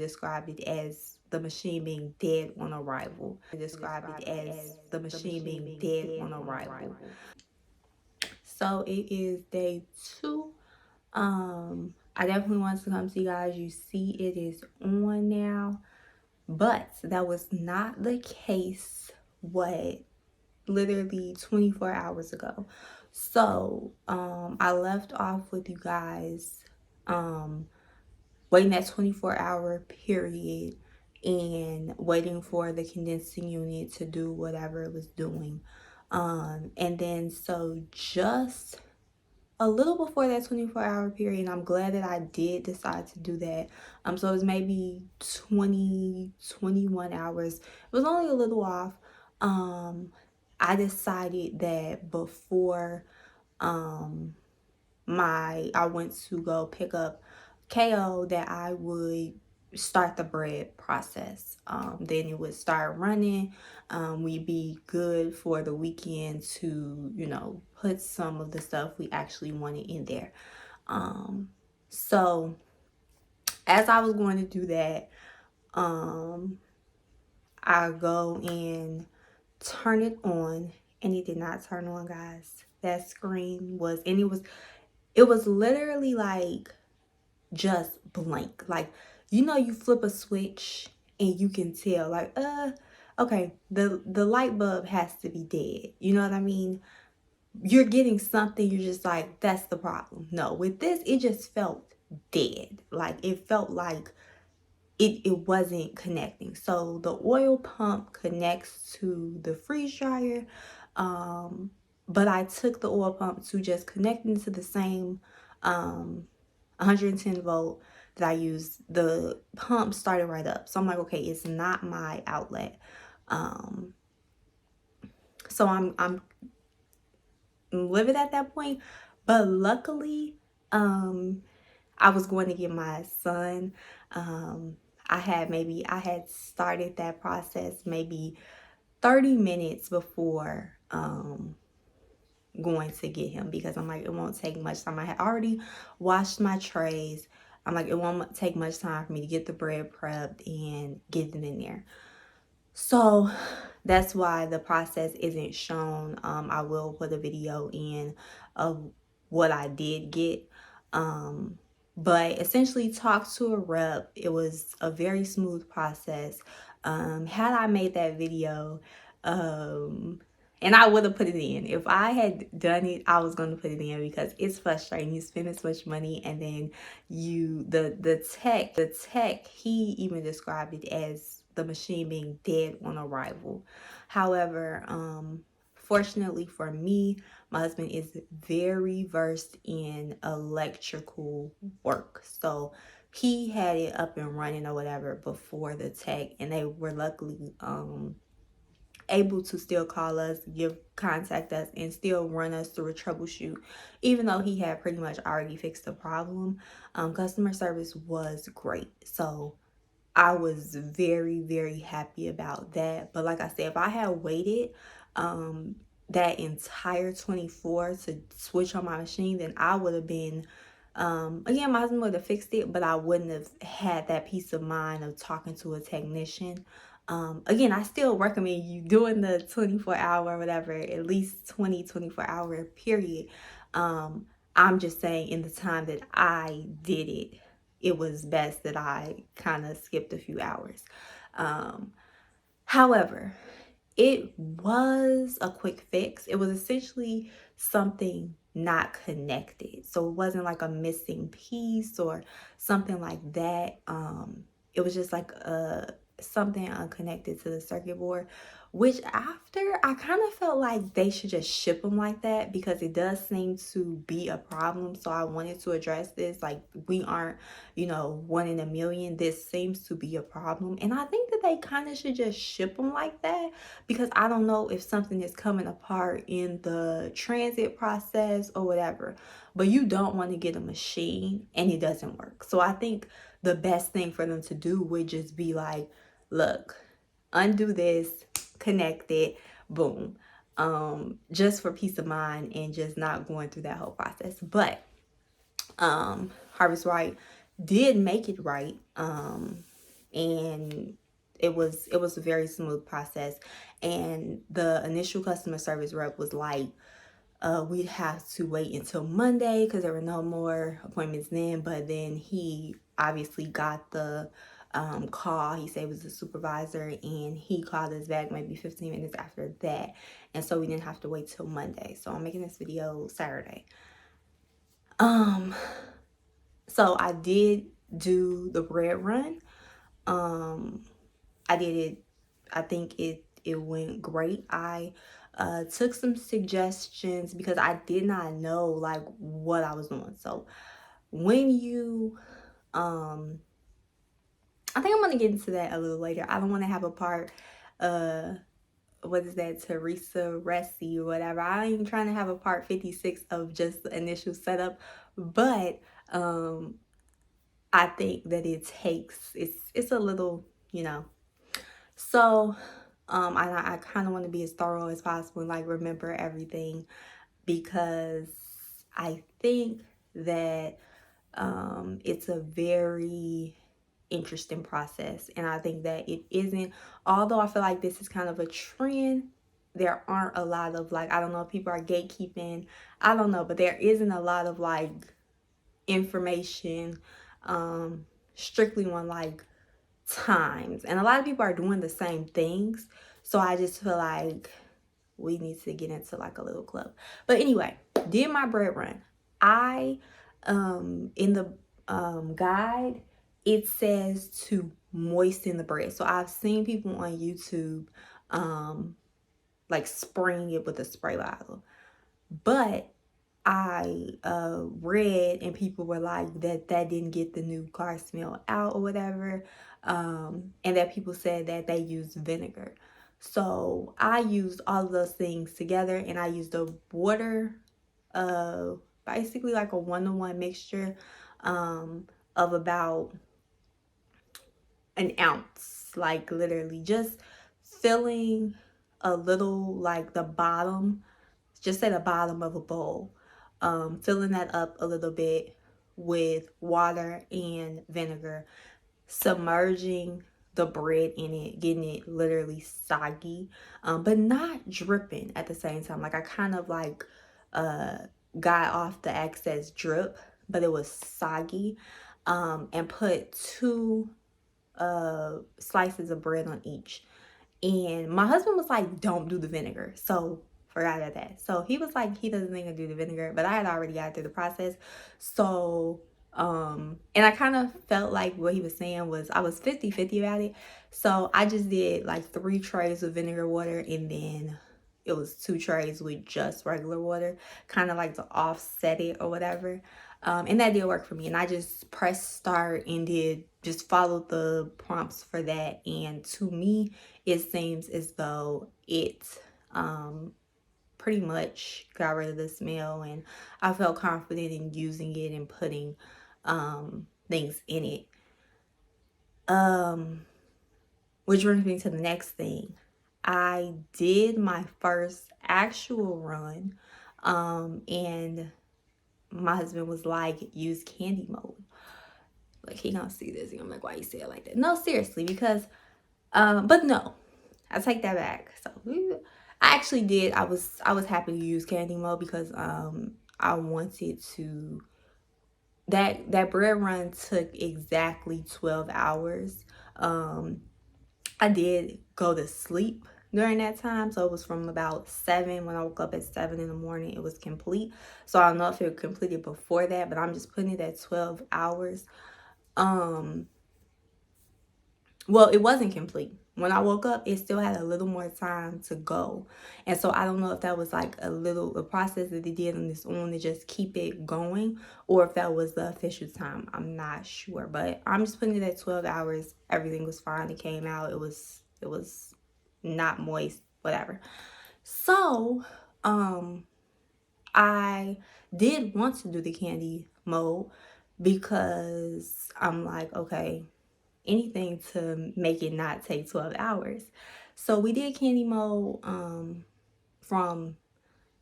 described it as the machine being dead on arrival. So it is day 2. I definitely want to come to you guys. You see it is on now, but that was not the case literally 24 hours ago. So I left off with you guys waiting that 24-hour period and waiting for the condensing unit to do whatever it was doing. And then so just a little before that 24-hour period, and I'm glad that I did decide to do that. So it was maybe 21 hours. It was only a little off. I decided that before I went to go pick up KO that I would start the bread process. Then it would start running. We'd be good for the weekend to, put some of the stuff we actually wanted in there. So as I was going to do that, I go and turn it on, and it did not turn on, guys. That screen was, and it was literally like just blank. Like, you flip a switch and you can tell like, okay, the light bulb has to be dead. You know what I mean? You're getting something, you're just like, that's the problem. No, with this, it just felt dead. Like, it felt like it wasn't connecting. So the oil pump connects to the freeze dryer, but I took the oil pump to just connecting to the same 110 volt that I used. The pump started right up, so I'm like, okay, it's not my outlet. So I'm livid at that point, but luckily I was going to get my son. I had started that process maybe 30 minutes before going to get him, because I'm like, it won't take much time. I had already washed my trays. I'm like, it won't take much time for me to get the bread prepped and get it in there. So that's why the process isn't shown. I will put a video in of what I did get. But essentially, talk to a rep. It was a very smooth process. Had I made that video, and I would have put it in. If I had done it, I was going to put it in, because it's frustrating. You spend this much money, and then the tech, he even described it as the machine being dead on arrival. However, fortunately for me, my husband is very versed in electrical work. So he had it up and running or whatever before the tech, and they were luckily able to still call us, contact us, and still run us through a troubleshoot, even though he had pretty much already fixed the problem. Customer service was great. So I was very, very happy about that. But like I said, if I had waited that entire 24 to switch on my machine, then I would have been, again, my husband would have fixed it, but I wouldn't have had that peace of mind of talking to a technician. Again, I still recommend you doing the 24-hour, whatever, at least 24-hour period. I'm just saying, in the time that I did it, it was best that I kind of skipped a few hours. However, it was a quick fix. It was essentially something not connected. So it wasn't like a missing piece or something like that. It was just like something unconnected to the circuit board, which after I kind of felt like they should just ship them like that, because it does seem to be a problem. So I wanted to address this. Like, we aren't, one in a million. This seems to be a problem, and I think that they kind of should just ship them like that, because I don't know if something is coming apart in the transit process or whatever. But you don't want to get a machine and it doesn't work. So I think the best thing for them to do would just be like, look, undo this, connect it, boom. Just for peace of mind and just not going through that whole process. But Harvest Right did make it right. and it was a very smooth process. And the initial customer service rep was like, we'd have to wait until Monday because there were no more appointments then. But then he obviously got the call. He said it was the supervisor, and he called us back maybe 15 minutes after that. And so we didn't have to wait till Monday. So I'm making this video Saturday. So I did do the bread run. I did it. I think it went great. I took some suggestions because I did not know like what I was doing. So when you I think I'm gonna get into that a little later. I don't want to have a part what is that, Teresa Resi or whatever. I ain't trying to have a part 56 of just the initial setup, but I think that it takes it's a little, you know. So I kind of want to be as thorough as possible and like remember everything, because I think that it's a very interesting process. And I think that it isn't, although I feel like this is kind of a trend, there aren't a lot of like, I don't know if people are gatekeeping, I don't know, but there isn't a lot of like information strictly on like times, and a lot of people are doing the same things. So I just feel like we need to get into like a little club. But anyway, did my bread run. I in the guide, it says to moisten the bread. So I've seen people on YouTube like spraying it with a spray bottle, but I read and people were like that didn't get the new car smell out or whatever, and that people said that they used vinegar. So I used all of those things together, and I used a water, basically like a 1-to-1 mixture of about an ounce, like literally just filling a little, like the bottom, just at the bottom of a bowl, filling that up a little bit with water and vinegar, submerging the bread in it, getting it literally soggy, but not dripping at the same time. Like I kind of like got off the excess drip, but it was soggy, and put 2 slices of bread on each. And my husband was like, don't do the vinegar. So forgot about that. So he was like, he doesn't think I do the vinegar, but I had already got through the process. So and I kind of felt like what he was saying was, I was 50-50 about it. So I just did like 3 trays of vinegar water, and then it was 2 trays with just regular water, kind of like to offset it or whatever. And that did work for me. And I just pressed start and did just follow the prompts for that. And to me, it seems as though it pretty much got rid of the smell, and I felt confident in using it and putting things in it. Which brings me to the next thing. I did my first actual run, and my husband was like, use candy mode. Like, he gonna see this and I'm like, why you say it like that? No, seriously, because but no, I take that back. So I actually did. I was happy to use candy mode because I wanted to, that bread run took exactly 12 hours. I did go to sleep during that time, so it was from about 7. When I woke up at 7 in the morning, it was complete. So I don't know if it completed before that, but I'm just putting it at 12 hours. Well, it wasn't complete. When I woke up, it still had a little more time to go. And so I don't know if that was like a process that they did on this own to just keep it going, or if that was the official time. I'm not sure, but I'm just putting it at 12 hours. Everything was fine. It came out. It was not moist, whatever. So, I did want to do the candy mode because I'm like, okay, anything to make it not take 12 hours. So we did candy mode from,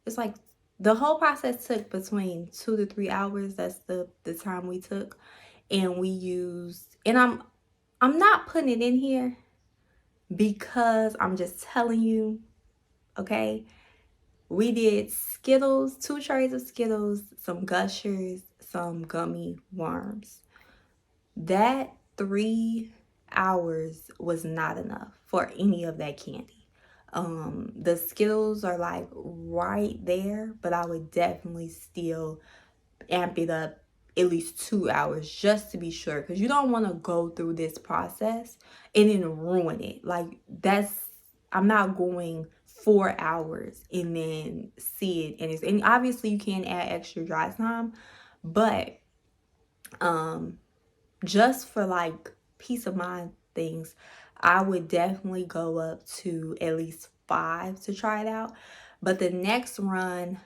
it's like the whole process took between 2 to 3 hours. That's the time we took. And we used, and I'm not putting it in here because I'm just telling you, okay? We did Skittles, 2 trays of Skittles, some Gushers, some gummy worms. That 3 hours was not enough for any of that candy. The Skittles are like right there, but I would definitely still amp it up at least 2 hours just to be sure, because you don't want to go through this process and then ruin it. Like, I'm not going 4 hours and then see it, and obviously you can add extra dry time, but just for like peace of mind things, I would definitely go up to at least 5 to try it out. But the next run,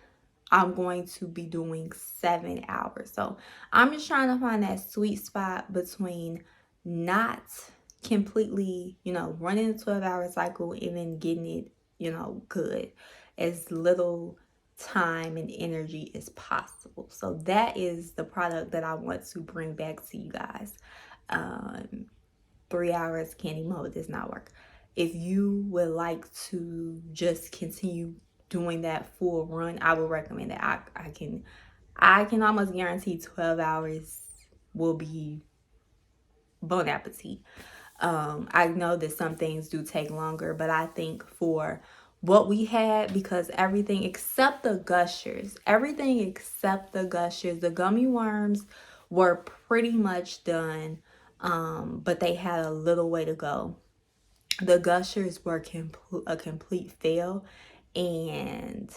I'm going to be doing 7 hours. So I'm just trying to find that sweet spot between not completely, running a 12-hour cycle and then getting it, good. As little time and energy as possible. So that is the product that I want to bring back to you guys. 3 hours candy mode does not work. If you would like to just continue doing that full run, I would recommend that. I can almost guarantee 12 hours will be bon appetit. I know that some things do take longer, but I think for what we had, because everything except the Gushers, the gummy worms were pretty much done, but they had a little way to go. The Gushers were a complete fail, and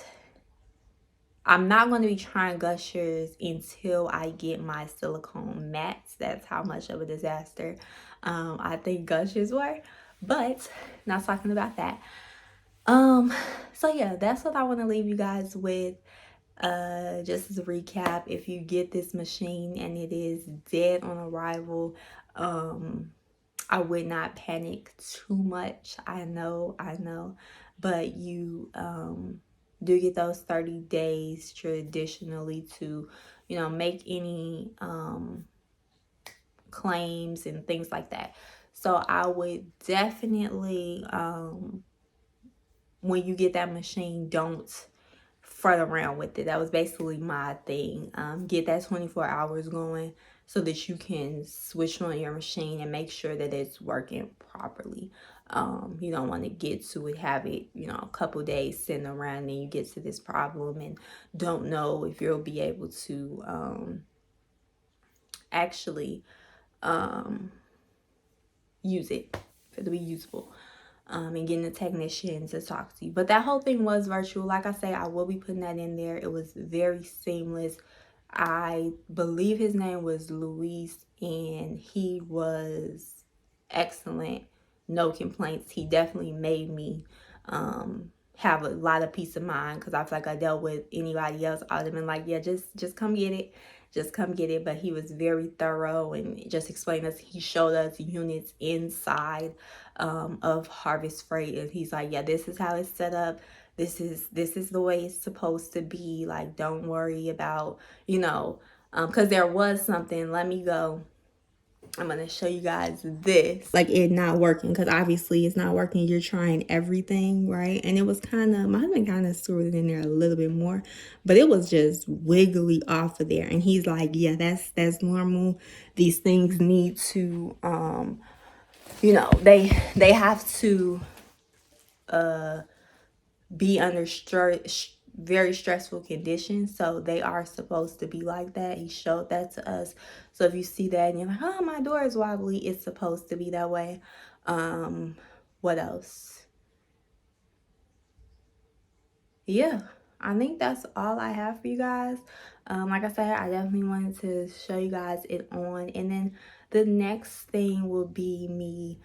I'm not going to be trying Gushers until I get my silicone mats. That's how much of a disaster I think Gushers were. But not talking about that. So yeah, that's what I want to leave you guys with. Just as a recap, if you get this machine and it is dead on arrival, I would not panic too much. I know, but you do get those 30 days traditionally to, make any claims and things like that. So I would definitely, when you get that machine, don't fret around with it. That was basically my thing. Get that 24 hours going so that you can switch on your machine and make sure that it's working properly. You don't want to get to it, have it, a couple days sitting around, and you get to this problem and don't know if you'll be able to actually use it for it to be usable. And getting a technician to talk to you. But that whole thing was virtual. Like I say, I will be putting that in there. It was very seamless. I believe his name was Luis, and he was excellent. No complaints. He definitely made me have a lot of peace of mind, because I feel like I dealt with anybody else, I would have been like, yeah, just come get it. Just come get it. But he was very thorough and just explained us. He showed us units inside of Harvest Freight, and he's like, yeah, this is how it's set up. This is the way it's supposed to be. Like, don't worry about, because there was something. Let me go. I'm going to show you guys this. Like, it not working, because obviously it's not working. You're trying everything, right? And it was my husband kind of screwed it in there a little bit more, but it was just wiggly off of there. And he's like, yeah, that's normal. These things need to, they have to be under very stressful conditions, so they are supposed to be like that. He showed that to us. So if you see that and you're like, oh, my door is wobbly, it's supposed to be that way. What else? Yeah, I think that's all I have for you guys. Like I said, I definitely wanted to show you guys it on, and then the next thing will be me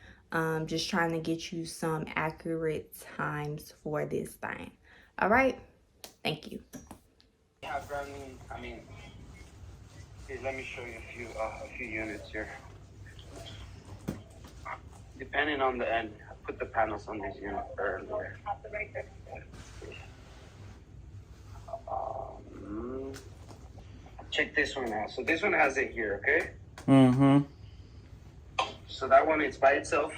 just trying to get you some accurate times for this thing. All right, thank you. Yeah, I mean, here, let me show you a few units here. Depending on the end, I put the panels on these units earlier. Check this one out. So this one has it here, okay? So that one is by itself.